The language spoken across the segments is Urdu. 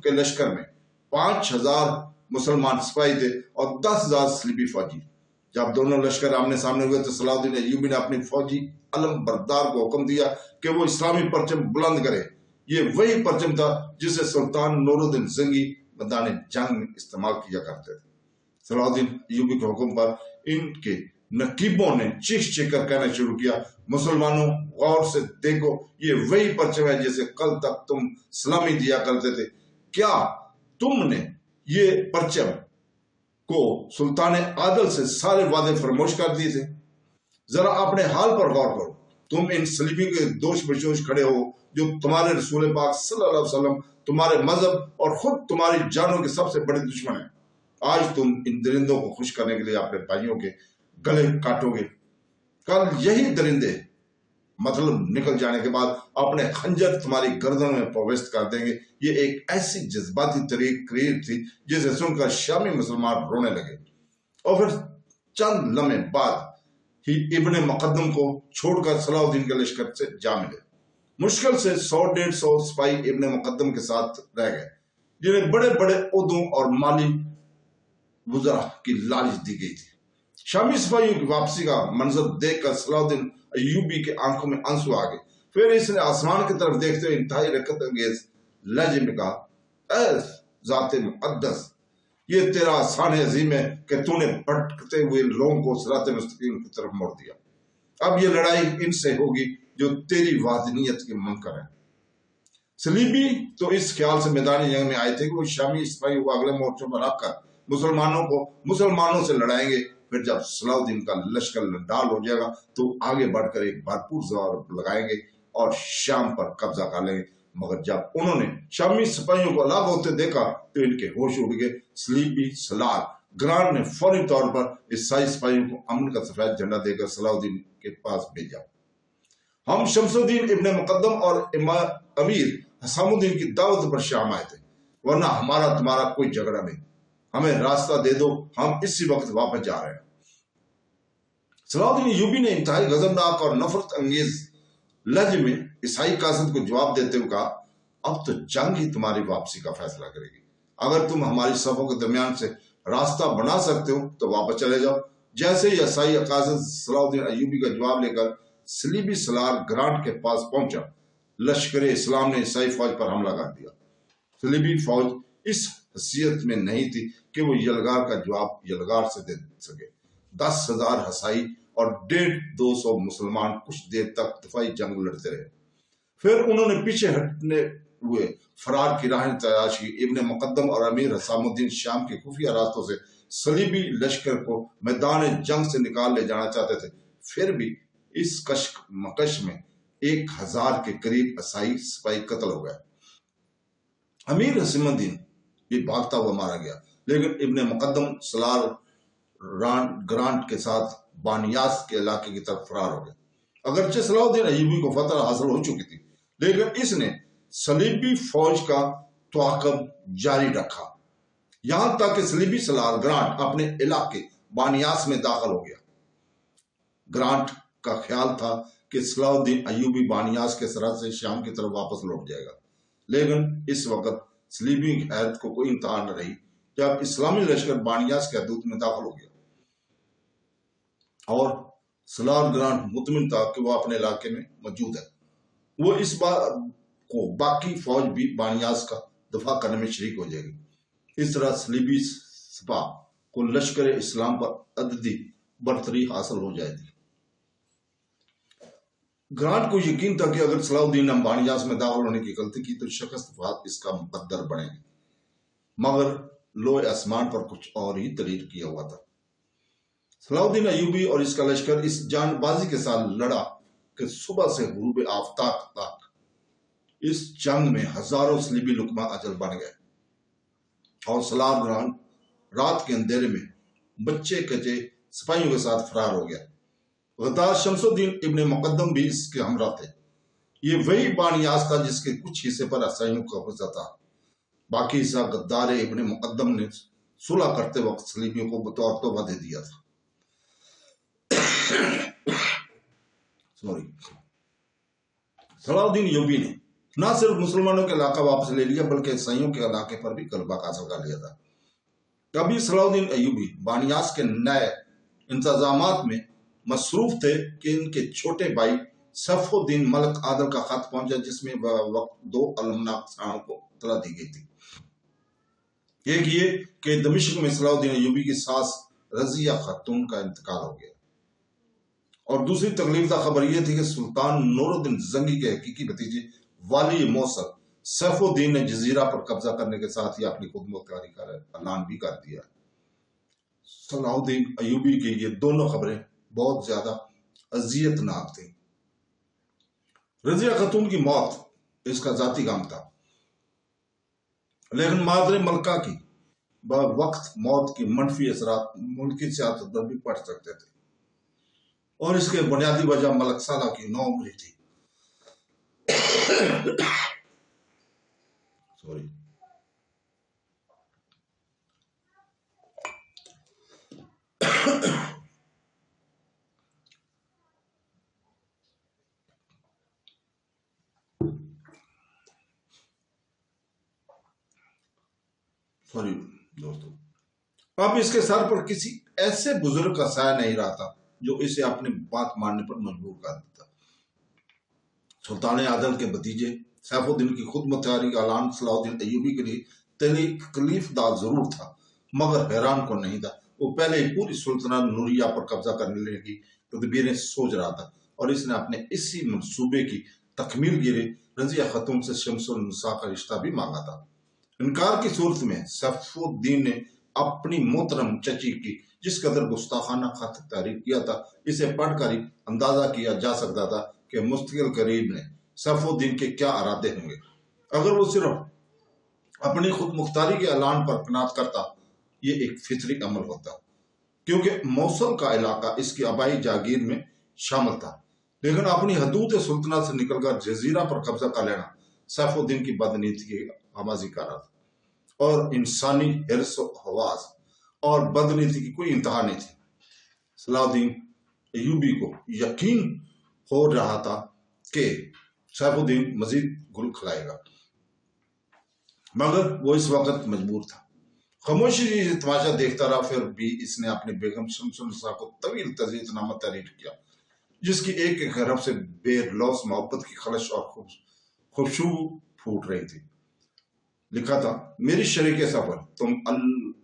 کے لشکر میں 5000 مسلمان سپاہی تھے اور 10,000 صلیبی فوجی۔ جب دونوں لشکر آمنے سامنے ہوئے تو صلاح الدین ایوبی نے اپنی فوجی علم بردار کو حکم دیا کہ وہ اسلامی پرچم بلند کرے۔ یہ وہی پرچم تھا جسے سلطان نور الدین زنگی میدان جنگ میں استعمال کیا کرتے تھے۔ صلاح الدین ایوبی کے حکم پر ان کے نقیبوں نے چیخ چیخ کر کہنا شروع کیا، مسلمانوں غور سے دیکھو، یہ وہی پرچم ہے جسے کل تک تم سلامی دیا کرتے تھے۔ کیا تم نے یہ پرچم کو سلطان عادل سے سارے وعدے فراموش کر دیے تھے؟ ذرا اپنے حال پر غور کرو، تم ان صلیبی کے دوش بشوش کھڑے ہو جو تمہارے رسول پاک صلی اللہ علیہ وسلم، تمہارے مذہب اور خود تمہاری جانوں کے سب سے بڑے دشمن ہیں۔ آج تم ان درندوں کو خوش کرنے کے لیے اپنے بھائیوں کے گلے کاٹو گے، کل یہی درندے مطلب نکل جانے کے بعد اپنے خنجر تمہاری گردن میں پوست کر دیں گے۔ یہ ایک ایسی جذباتی تقریر تھی جسے سن کر شامی مسلمان رونے لگے، اور پھر چند لمحے بعد ہی ابن مقدم کو چھوڑ کر صلاح الدین کے لشکر سے جا ملے۔ مشکل سے 100-150 سپاہی ابن مقدم کے ساتھ رہ گئے، جنہیں بڑے بڑے عہدوں اور مالی وزراء کی لالچ دی گئی تھی۔ شامی سپاہیوں کی واپسی کا منظر دیکھ کر صلاح الدین ایوبی کے آنکھوں میں آنسو آ گئے۔ پھر اس نے آسمان کی طرف دیکھتے ہوئے انتہائی رقت انگیز لہجے میں کہا، اے ذات مقدس، یہ تیرا احسان عظیم ہے کہ تو نے بھٹکتے ہوئے لوگوں کو صراط مستقیم کی طرف موڑ دیا۔ اب یہ لڑائی ان سے ہوگی جو تیری وحدانیت کے منکر ہیں۔ صلیبی تو اس خیال سے میدان جنگ میں آئے تھے کہ وہ شامی سپاہیوں کو اگلے مورچوں پر رکھ کر مسلمانوں سے لڑائیں گے۔ پھر جب صلاح الدین کا لشکر ڈال ہو جائے گا تو آگے بڑھ کر ایک بھرپور زور لگائیں گے اور شام پر قبضہ کر لیں گے۔ مگر جب انہوں نے شامی سپاہیوں کو الگ ہوتے دیکھا تو ان کے ہوش اڑ گئے۔ صلیبی سالار گرانٹ نے فوری طور پر عیسائی سپاہیوں کو امن کا سفید جھنڈا دے کر صلاح الدین کے پاس بھیجا۔ ہم شمس الدین ابن مقدم اور امیر حسام الدین کی دعوت پر شام آئے تھے، ورنہ ہمارا تمہارا کوئی جھگڑا نہیں، ہمیں راستہ دے دو، ہم اسی وقت واپس جا رہے ہیں۔ صلاح الدین ایوبی نے انتہائی غضبناک اور نفرت انگیز لہجے میں عیسائی قاصد کو جواب دیتے ہوئے کہا، اب تو جنگ ہی تمہاری واپسی کا فیصلہ کرے گی۔ اگر تم ہماری صفوں کے درمیان سے راستہ بنا سکتے ہو تو واپس چلے جاؤ۔ جیسے ہی عیسائی قاصد صلاح الدین ایوبی کا جواب لے کر صلیبی سالار گرانٹ کے پاس پہنچا، لشکر اسلام نے عیسائی فوج پر حملہ کر دیا۔ صلیبی فوج اس حیثیت میں نہیں تھی کہ وہ یلغار کا جواب یلغار سے دے سکے۔ 10,000 عیسائی اور 150-200 مسلمان کچھ دیر تک دفاعی جنگ لڑتے رہے۔ پھر انہوں نے پیچھے ہٹنے ہوئے فرار کی راہیں تلاش کی۔ ابن مقدم اور امیر حسام الدین شام کے خفیہ راستوں سے صلیبی لشکر کو میدان جنگ سے نکال لے جانا چاہتے تھے۔ پھر بھی اس کشمکش میں 1000 کے قریب عیسائی سپاہی قتل ہو گئے۔ امیر حسام الدین بھی بھاگتا ہوا مارا گیا، لیکن ابن مقدم سالار گرانٹ کے ساتھ بانیاس کے علاقے کی طرف فرار ہو گئے۔ اگرچہ صلاح الدین ایوبی کو فتح حاصل ہو چکی تھی، لیکن اس نے صلیبی فوج کا تعاقب جاری رکھا، یہاں تک کہ صلیبی سالار گرانٹ اپنے علاقے بانیاس میں داخل ہو گیا۔ گرانٹ کا خیال تھا کہ صلاح الدین ایوبی بانیاس کے سرحد سے شام کی طرف واپس لوٹ جائے گا، لیکن اس وقت صلیبی کی حیرت کو کوئی امتحان نہ رہی جب اسلامی لشکر بانیاس کے حدود میں داخل ہو گیا اور سالار گرانٹ مطمئن تھا کہ وہ اپنے علاقے میں موجود ہے۔ وہ اس بات کو باقی فوج بھی بانیاس کا دفاع کرنے میں شریک ہو جائے گی۔ اس طرح صلیبی سپاہ کو لشکر اسلام پر عددی برتری حاصل ہو جائے گی۔ گرانٹ کو یقین تھا کہ اگر صلاح الدین نے بانیاس میں داخل ہونے کی غلطی کی تو شکست فات اس کا مقدر بنے گی، مگر لوح آسمان پر کچھ اور ہی تحریر کیا ہوا تھا۔ صلاح الدین ایوبی اور اس کا لشکر اس جان بازی کے ساتھ لڑا کہ صبح سے غروب آفتاب تک اس جنگ میں ہزاروں صلیبی لقمہ اجل بن گئے، اور سالار گرانٹ رات کے اندھیرے میں بچے کچے سپاہیوں کے ساتھ فرار ہو گیا۔ غدار شمس الدین ابن مقدم بھی اس کے ہمراہ تھے۔ یہ وہی بانیاس تھا جس کے کچھ حصے پر عیسائیوں کا قبضہ تھا، باقی حصہ غدار ابن مقدم نے صلح کرتے وقت صلیبیوں کو بطور تحفہ دے دیا تھا۔ صلاح الدین ایوبی نے نہ صرف مسلمانوں کے علاقہ واپس لے لیا بلکہ عیسائیوں کے علاقے پر بھی غلبہ حاصل کر لیا تھا۔ کبھی صلاح الدین ایوبی بانیاس کے نئے انتظامات میں مصروف تھے کہ ان کے چھوٹے بھائی سیف الدین ملک عادل کا خط پہنچا، جس میں وقت 2 المناک افسران کو اطلاع دی گئی تھی۔ ایک یہ کہ دمشق میں صلاح الدین ایوبی کی ساس رضیہ خاتون کا انتقال ہو گیا، اور دوسری تکلیف دہ خبر یہ تھی کہ سلطان نور الدین زنگی کے حقیقی بھتیجے والی موصل سیف الدین نے جزیرہ پر قبضہ کرنے کے ساتھ ہی اپنی خود مختاری کا اعلان بھی کر دیا۔ صلاح الدین ایوبی کی یہ دونوں خبریں بہت زیادہ اذیت ناک تھیں۔ رضیہ خاتون کی موت اس کا ذاتی غم تھا، لیکن مادر ملکہ کی وقت موت کی منفی اثرات ملکی سیاست پر بھی پڑ سکتے تھے، اور اس کے بنیادی وجہ ملک سالہ کی نوعمری تھی۔ دوستو، اب اس کے سر پر کسی ایسے بزرگ کا سایہ نہیں رہا تھا جو اسے اپنی بات ماننے پر مجبور کر دیتا۔ سلطان عادل کے بھتیجے سیف الدین کی خود مختاری کا اعلان صلاح الدین ایوبی کے لیے تکلیف دہ ضرور تھا، مگر حیران کو نہیں تھا۔ وہ پہلے ہی پوری سلطنت نوریہ پر قبضہ کرنے کی تدبیریں سوچ رہا تھا، اور اس نے اپنے اسی منصوبے کی تکمیل کے لیے رضیہ خاتون سے شمس النساء کا رشتہ بھی مانگا تھا۔ انکار کی صورت میں سیف الدین نے اپنی محترم چچی کی جس قدر گستاخانہ خط تحریر کیا تھا، اسے پڑھ کر ہی اندازہ کیا جا سکتا تھا کہ مستقل قریب نے سیف الدین کے کیا ارادے ہوں گے۔ اگر وہ صرف اپنی خود مختاری کے اعلان پر قناعت کرتا، یہ ایک فطری عمل ہوتا، کیونکہ موصل کا علاقہ اس کی آبائی جاگیر میں شامل تھا، لیکن اپنی حدود سلطنت سے نکل کر جزیرہ پر قبضہ کر لینا سیف الدین کی بدنیتی کی آمازی کا رہا تھا، اور انسانی حرص و حواس اور بدنیتی کی کوئی انتہا نہیں تھی۔ صلاح الدین ایوبی کو یقین ہو رہا تھا کہ سیف الدین مزید گل کھلائے گا، مگر وہ اس وقت مجبور تھا۔ خاموشی سے تماشا دیکھتا رہا، پھر بھی اس نے اپنی بیگم شمس النساء کو طویل تعزیت نامہ تحریر کیا، جس کی ایک ایک حرف سے بے لوث محبت کی خلش اور خوشبو پھوٹ رہی تھی۔ لکھا تھا، میری شریک سفر، تم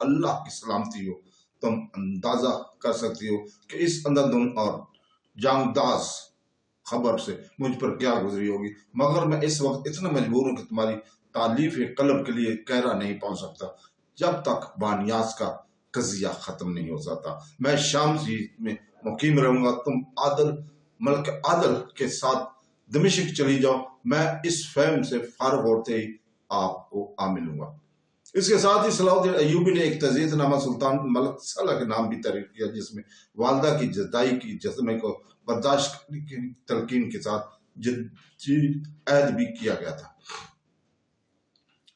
اللہ کی سلامتی ہو، تم اندازہ کر سکتی ہو کہ اس اندھدھن اور جانگداز خبر سے مجھ پر کیا گزری ہوگی، مگر میں اس وقت اتنا مجبور ہوں کہ تمہاری تالیف قلب کے لیے کہرا نہیں پہنچ سکتا جب تک بانیاس کا قضیہ ختم نہیں ہو سکتا۔ میں شام میں مقیم رہوں گا، تم ملک عادل کے ساتھ دمشق چلی جاؤ، میں اس فہم سے فارغ ہوتے ہی آپ کو ملوں گا۔ اس کے ساتھ ہی صلاح الدین ایوبی نے ایک تعزیت نامہ سلطان ملک سالہ کے نام بھی تحریر کیا، جس میں والدہ کی جدائی کی جذبے کو برداشت کرنے کی تلقین کے ساتھ جدید عہد بھی کیا گیا تھا۔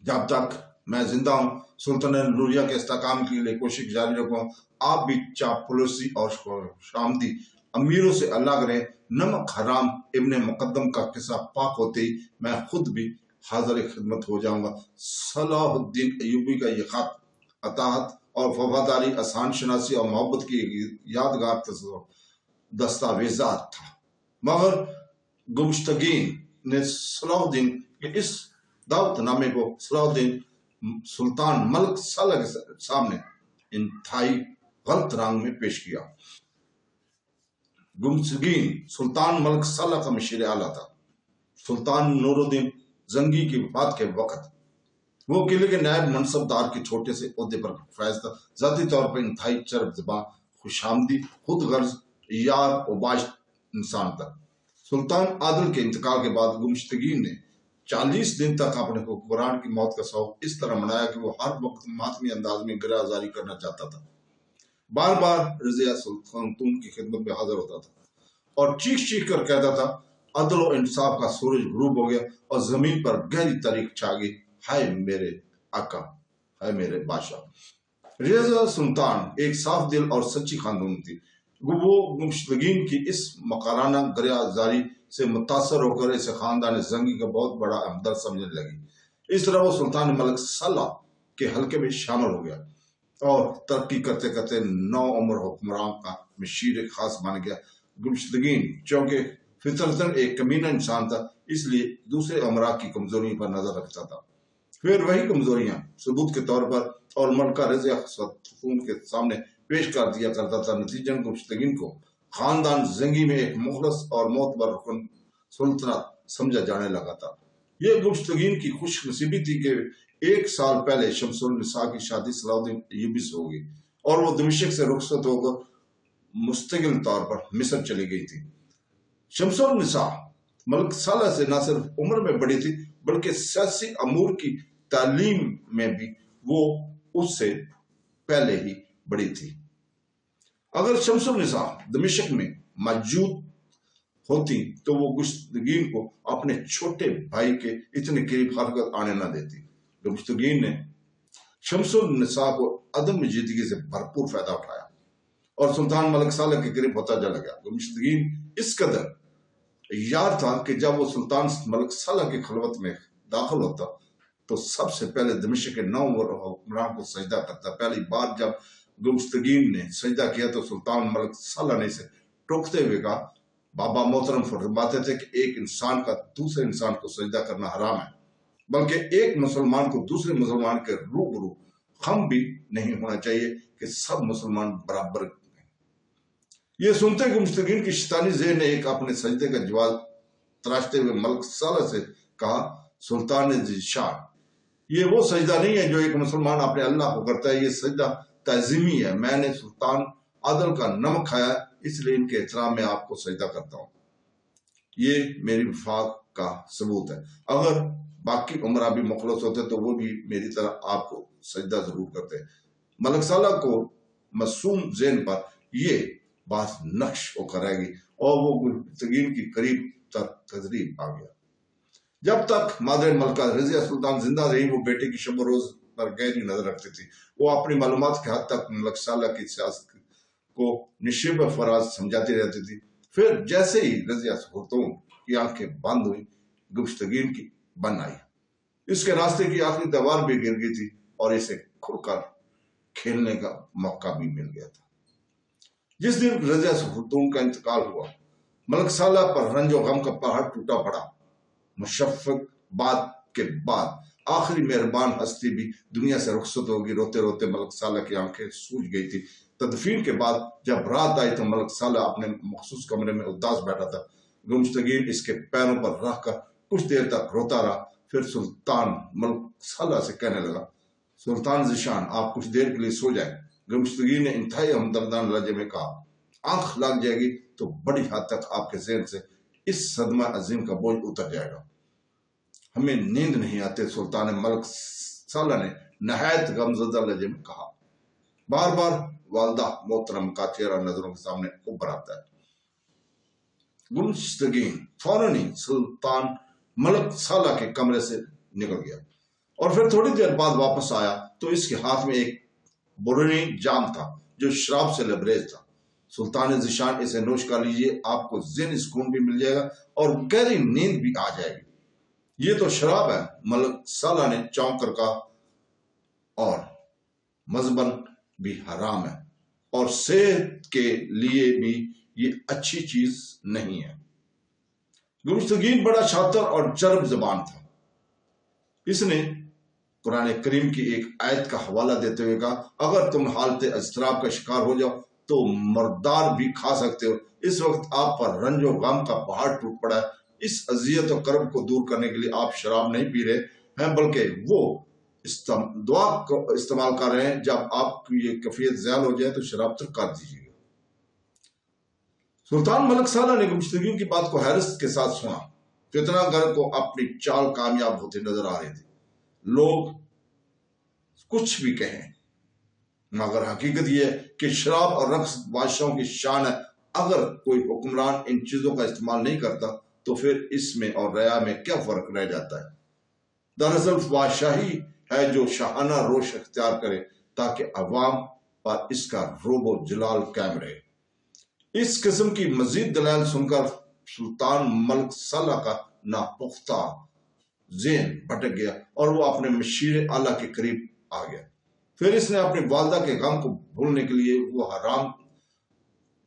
جب تک میں زندہ ہوں، سلطنت نوریہ کے استحکام کے لیے کوشش جاری رکھوں، آپ بھی چاپلوسی اور شامدی امیروں سے الگ رہیں۔ نمک حرام ابن مقدم کا قصہ پاک ہوتے ہی میں خود بھی حاضر خدمت ہو جاؤں گا۔ صلاح الدین ایوبی کا یہ خط اطاعت اور وفاداری، احسان شناسی اور محبت کی یادگار دستاویزات تھا، مگر گمشتگین نے صلاح الدین کے اس دعوت نامے کو صلاح الدین سلطان ملک سالہ کے سامنے انتہائی غلط رنگ میں پیش کیا۔ گمشتگین سلطان ملک سالہ کا مشیر اعلیٰ تھا۔ سلطان نور الدین زنگی کی وفات کے وقت وہ قلعے کے نائب منصب دار کے چھوٹے سے عہدے پر فائز تھا، ذاتی طور پر انتہائی چرب زبان، خوش آمدی، خود غرض، یار و باش انسان تھا۔ سلطان عادل کے انتقال کے بعد گمشتگین نے 40 دن تک اپنے حکمران کی موت کا شوق اس طرح منایا کہ وہ ہر وقت ماتمی انداز میں گرہ آزاری کرنا چاہتا تھا۔ بار بار رضیہ خاتون کی خدمت میں حاضر ہوتا تھا اور چیخ چیخ کر کہتا تھا، عدل و انصاف کا سورج غروب ہو گیا اور زمین پر گہری تاریخ چھا گئی، ہائے میرے آقا، ہائے میرے بادشاہ۔ رضیہ سلطان ایک صاف دل اور سچی خاتون تھی۔ وہ گمشتگین کی اس مکرانہ گرہ آزاری سے متاثر ہو کر اسے خاندان زنگی کا بہت بڑا ہمدرد سمجھنے لگی۔ اس طرح وہ سلطان ملک سالہ کے حلقے میں شامل ہو گیا اور ترقی کرتے کرتے نو عمر حکمران کا مشیر خاص بن گیا۔ گمشتگین چونکہ فطرتاً ایک کمینہ انسان تھا، اس لیے دوسرے امراء کی کمزوریوں پر نظر رکھتا تھا۔ پھر وہی کمزوریاں ثبوت کے طور پر اور ملکہ رضیہ خاتون کے سامنے پیش کر دیا کرتا تھا۔ نتیجن گمشتگین کو خاندان زنگی میں ایک مخلص اور معتبر رکن سلطنت سمجھا جانے لگا تھا۔ یہ گمشتگین کی خوش نصیبی تھی کہ 1 سال پہلے شمس النساء کی شادی صلاح الدین ایوبی سے ہو گئی اور وہ دمشق سے رخصت ہو کر مستقل طور پر مصر چلی گئی تھی۔ شمس النساء ملک سالہ سے نہ صرف عمر میں بڑی تھی بلکہ سیاسی امور کی تعلیم میں بھی وہ اس سے پہلے ہی بڑی تھی۔ اگر شمس النساء دمشق میں موجود ہوتی تو وہ گمشتگین کو اپنے چھوٹے بھائی کے اتنے قریب حرکت آنے نہ دیتی۔ گمشتگین نے شمس النساء کو عدم مجیدگی سے بھرپور فائدہ اٹھایا اور سلطان ملک سالہ کے قریب ہوتا چلا گیا۔ گمشتگین اس قدر یار تھا کہ جب وہ سلطان ملک سالہ کی خلوت میں داخل ہوتا تو سب سے پہلے دمشق کے 9 حکمران کو سجدہ کرتا۔ پہلی بار جب گمشتگین نے سجدہ کیا تو سلطان ملک سالہ نے اسے ٹوکتے ہوئے کہا، بابا محترم فرماتے تھے کہ ایک انسان کا دوسرے انسان کو سجدہ کرنا حرام ہے، بلکہ ایک مسلمان کو دوسرے مسلمان کے روبرو خم بھی نہیں ہونا چاہیے کہ سب مسلمان برابر ہیں۔ یہ سنتے گمشتگین کی شیطانی ذہن نے ایک اپنے سجدے کا جواز تراشتے ہوئے ملک سالہ سے کہا، سلطان ذیشان، یہ وہ سجدہ نہیں ہے جو ایک مسلمان اپنے اللہ کو کرتا ہے، یہ سجدہ تعظیمی ہے۔ میں نے سلطان عادل کا نمک کھایا اس لیے ان کے احترام میں آپ کو سجدہ کرتا ہوں۔ یہ میری وفاق کا ثبوت ہے۔ اگر باقی عمرہ بھی مخلص ہوتے تو وہ بھی میری طرح آپ کو سجدہ ضرور کرتے۔ ملک سالہ کو معصوم ذہن پر یہ بات نقش ہو کر رہ گئی اور وہ گمشتگین کی قریب تر تقریب آ گیا۔ جب تک مادر ملکہ رضیہ سلطان زندہ رہی وہ بیٹے کی شب و روز پر گہری نظر رکھتی تھی۔ وہ اپنی معلومات کے حد تک ملک سالہ کی سیاست کو نشیب فراز سمجھاتی رہتی تھی۔ پھر جیسے ہی رضیہ خاتون کی آنکھیں بند ہوئی گمشتگین کی بن آئی۔ اس کے راستے کی آخری دیوار بھی گر گئی تھی اور اسے کھل کر کھیلنے کا موقع بھی مل گیا تھا۔ جس دن رضیہ خاتون کا انتقال ہوا ملک سالہ پر رنج و غم کا پہاڑ ٹوٹا پڑا۔ مشفق بات کے بعد آخری مہربان ہستی بھی دنیا سے رخصت ہوگی۔ روتے روتے ملک سالہ کی آنکھیں سوج گئی تھی۔ تدفین کے بعد جب رات آئی تو ملک سالہ اپنے مخصوص کمرے میں اداس بیٹھا تھا۔ گمشتگین اس کے پیروں پر رکھ کر کچھ دیر تک روتا رہا، پھر سلطان ملک سالہ سے کہنے لگا، سلطان ذیشان، آپ کچھ دیر کے لیے سو جائیں۔ گمشتگین نے انتہائی ہمدردانہ لہجے میں کہا، آنکھ لگ جائے گی تو بڑی حد تک آپ کے ذہن سے اس صدمہ عظیم کا بوجھ اتر جائے گا۔ ہمیں نیند نہیں آتے، سلطان ملک سالہ نے نہایت غمزدہ لہجے میں کہا۔ بار بار والدہ محترم کا چہرہ نظروں کے سامنے ابھر آتا ہے۔ گمشتگین فوراً ہی سلطان ملک سالہ کے کمرے سے نکل گیا اور پھر تھوڑی دیر بعد واپس آیا تو اس کے ہاتھ میں ایک برونی جام تھا جو شراب سے لبریز تھا۔ سلطان ذیشان، اسے نوش کر لیجئے، آپ کو ذہنی سکون بھی مل جائے گا اور گہری نیند بھی آ جائے گی۔ یہ تو شراب ہے، ملک سالہ نے چونک کر کہا، اور مذہباً بھی حرام ہے اور صحت کے لیے بھی یہ اچھی چیز نہیں ہے۔ گمشتگین بڑا شاطر اور چرب زبان تھا۔ اس نے قرآن کریم کی ایک آیت کا حوالہ دیتے ہوئے کہا، اگر تم حالت اضطراب کا شکار ہو جاؤ تو مردار بھی کھا سکتے ہو۔ اس وقت آپ پر رنج و غم کا پہاڑ ٹوٹ پڑا ہے۔ اس اذیت و کرب کو دور کرنے کے لیے آپ شراب نہیں پی رہے ہیں بلکہ وہ دعا کو استعمال کر رہے ہیں۔ جب آپ کی یہ کیفیت زیادہ ہو جائے تو شراب ترک کر دیجیے گا۔ سلطان ملک سالہ نے گمشتگین کی بات کو حیرت کے ساتھ سنا۔ فتنہ گر کو اپنی چال کامیاب ہوتی نظر آ رہی تھی۔ لوگ کچھ بھی کہیں مگر حقیقت یہ ہے کہ شراب اور رقص بادشاہوں کی شان ہے۔ اگر کوئی حکمران ان چیزوں کا استعمال نہیں کرتا تو پھر اس میں اور ریا میں کیا فرق رہ جاتا ہے؟ دراصل بادشاہی ہے جو شاہانہ روش اختیار کرے تاکہ عوام پر اس کا روب و جلال قائم رہے۔ اس قسم کی مزید دلائل سن کر سلطان ملک صالح کا ناپختہ ذہن بھٹک گیا اور وہ اپنے مشیر اعلیٰ کے قریب آ گیا۔ پھر اس نے اپنی والدہ کے غم کو بھولنے کے لیے وہ حرام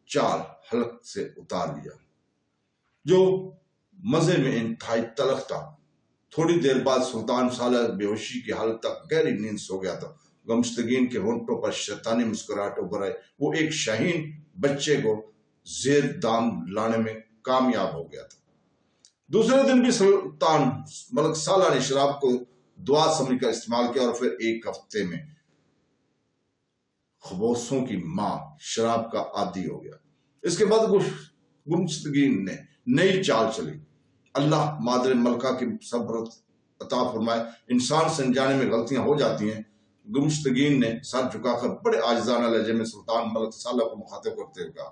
چال حلق سے اتار لیا جو مزے میں انتہائی تلخ تھا۔ تھوڑی دیر بعد سلطان صالح بے ہوشی کی حالت تک گہری نیند سو گیا تھا۔ گمشتگین کے ہونٹوں پر شیطانی مسکراہٹ ابھر آئی۔ وہ ایک شاہین بچے کو زیر دام لانے میں کامیاب ہو گیا تھا۔ دوسرے دن بھی سلطان ملک صالح نے شراب کو دعا سمجھ کر استعمال کیا اور پھر ایک ہفتے میں خبوصوں کی ماں شراب کا عادی ہو گیا۔ اس کے بعد گمشتگین نے نئی چال چلی۔ اللہ مادر ملکہ کی صبرت عطا فرمائے۔ انسان سے انجانے میں غلطیاں ہو جاتی ہیں۔ گمشتگین نے سر جھکا کر بڑے عاجزانہ لہجے میں سلطان ملک صالح کو مخاطب کرتے ہوئے کہا،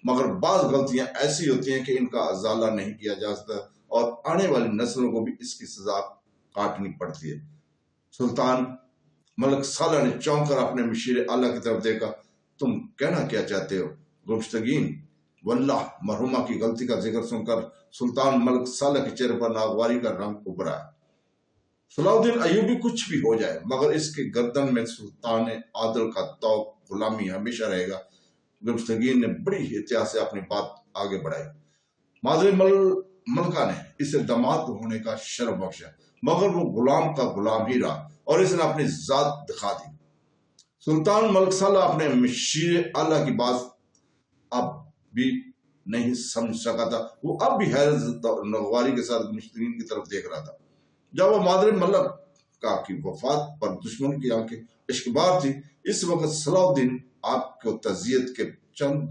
مگر بعض غلطیاں ایسی ہوتی ہیں کہ ان کا ازالہ نہیں کیا جا سکتا اور آنے والی نسلوں کو بھی اس کی سزا کاٹنی پڑتی ہے۔ سلطان ملک صالح نے چونک کر اپنے مشیر اعلیٰ کی طرف دیکھا۔ تم کہنا کیا چاہتے ہو گمشتگین؟ واللہ مرحومہ کی غلطی کا ذکر سن کر سلطان ملک صالح کے چہرے پر ناگواری کا رنگ ابھرا۔ صلاح الدین ایوبی کچھ بھی ہو جائے مگر اس کے گردن میں سلطان عادل کا طوق غلامی ہمیشہ رہے گا۔ گمشتگین نے بڑی احتیاط سے اپنی بات آگے بڑھائی۔ مادر ملکہ نے اسے داماد ہونے کا شرف بخشا مگر وہ غلام کا غلام ہی رہا اور اس نے اپنی ذات دکھا دی۔ سلطان ملک صالح اپنے مشیر اعلیٰ کی بات اب بھی نہیں سمجھ سکا تھا۔ وہ اب بھی حیرت اور ناگواری کے ساتھ گمشتگین کی طرف دیکھ رہا تھا۔ جب وہ مادر ملکہ کی وفات پر دشمن کی آنکھیں اشکبار تھی، اس وقت صلاح الدین آپ کو تعزیت کے چند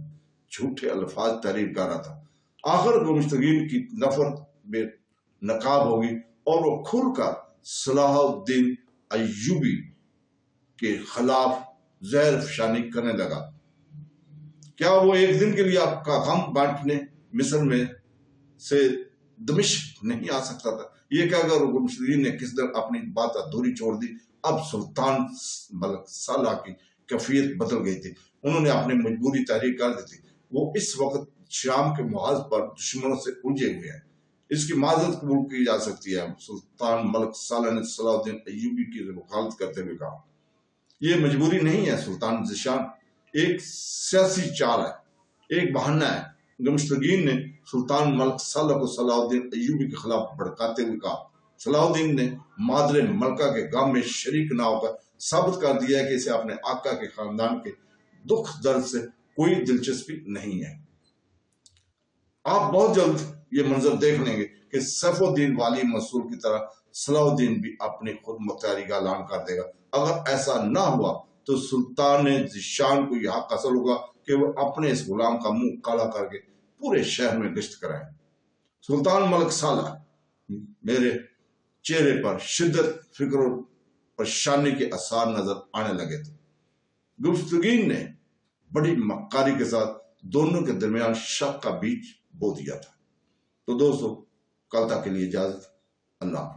جھوٹے الفاظ تحریر کر رہا تھا۔ آخر گمشتگین کی نفرت بے نقاب ہوگی اور وہ کھل کر صلاح الدین ایوبی کے خلاف زہر فشانی کرنے لگا۔ کیا وہ ایک دن کے لیے آپ کا غم بانٹنے مصر میں سے دمشق نہیں آ سکتا تھا؟ یہ کہہ کر گمشتگین نے کس دن اپنی بات ادھوری چھوڑ دی۔ اب سلطان ملک صالح کی کیفیت بدل گئی تھی۔ انہوں نے اپنی مجبوری تحریر کر دی تھی۔ وہ اس وقت شام کے محاذ پر دشمنوں سے الجھے ہوئے ہیں۔ اس کی معذرت قبول کی جا سکتی ہے۔ سلطان ملک صالح نے صلاح الدین ایوبی کی وکالت کرتے ہوئے کہا، یہ مجبوری نہیں ہے سلطان ذیشان، ایک سیاسی چال ہے، ایک بہانہ ہے۔ گمشتگین نے سلطان ملک صالح کو صلاح الدین ایوبی کے خلاف بھڑکاتے ہوئے کہا۔ صلاح الدین نے مادر ملکہ کے غم میں شریک نہ ہو کر ثابت کر دیا ہے کہ اسے اپنے آقا کے خاندان کے دکھ درد سے کوئی دلچسپی نہیں ہے۔ آپ بہت جلد یہ منظر دیکھ لیں گے کہ سیف الدین والی منصور کی طرح صلاح الدین بھی اپنی خود مختاری کا اعلان کر دے گا۔ اگر ایسا نہ ہوا تو سلطان ذیشان کو یہ حق حاصل ہوگا کہ وہ اپنے اس غلام کا منہ کالا کر کے پورے شہر میں گشت کرائیں۔ سلطان ملک صالح میرے چہرے پر شدت، فکر اور پریشانی کے آثار نظر آنے لگے تھے۔ گمشتگین نے بڑی مکاری کے ساتھ دونوں کے درمیان شک کا بیج بو دیا تھا۔ تو دوستو، کل تک کے لیے اجازت، اللہ حافظ۔